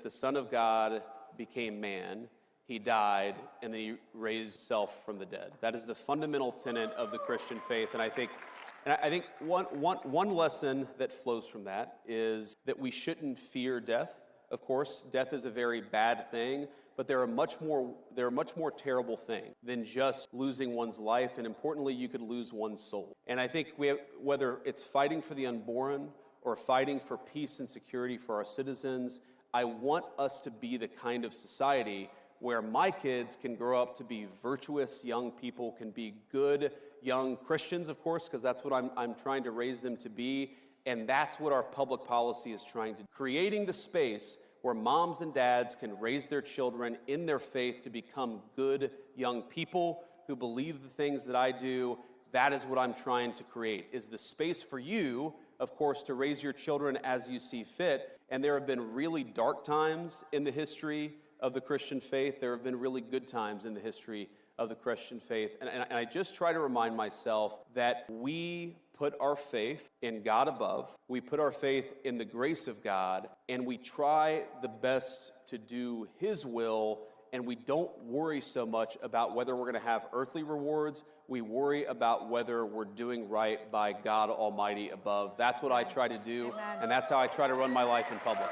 the Son of God became man, he died, and then he raised himself from the dead. That is the fundamental tenet of the Christian faith. And I think one lesson that flows from that is that we shouldn't fear death. Of course, death is a very bad thing, but there are much more terrible things than just losing one's life, and importantly, you could lose one's soul. And I think whether it's fighting for the unborn or fighting for peace and security for our citizens, I want us to be the kind of society where my kids can grow up to be virtuous young people, can be good young Christians, of course, because that's what I'm trying to raise them to be. And that's what our public policy is trying to do. Creating the space where moms and dads can raise their children in their faith to become good young people who believe the things that I do. That is what I'm trying to create, is the space for you, of course, to raise your children as you see fit. And there have been really dark times in the history of the Christian faith. There have been really good times in the history of the Christian faith. And I just try to remind myself that we put our faith in God above, we put our faith in the grace of God, and we try the best to do His will, and we don't worry so much about whether we're going to have earthly rewards. We worry about whether we're doing right by God Almighty above. That's what I try to do, and that's how I try to run my life in public.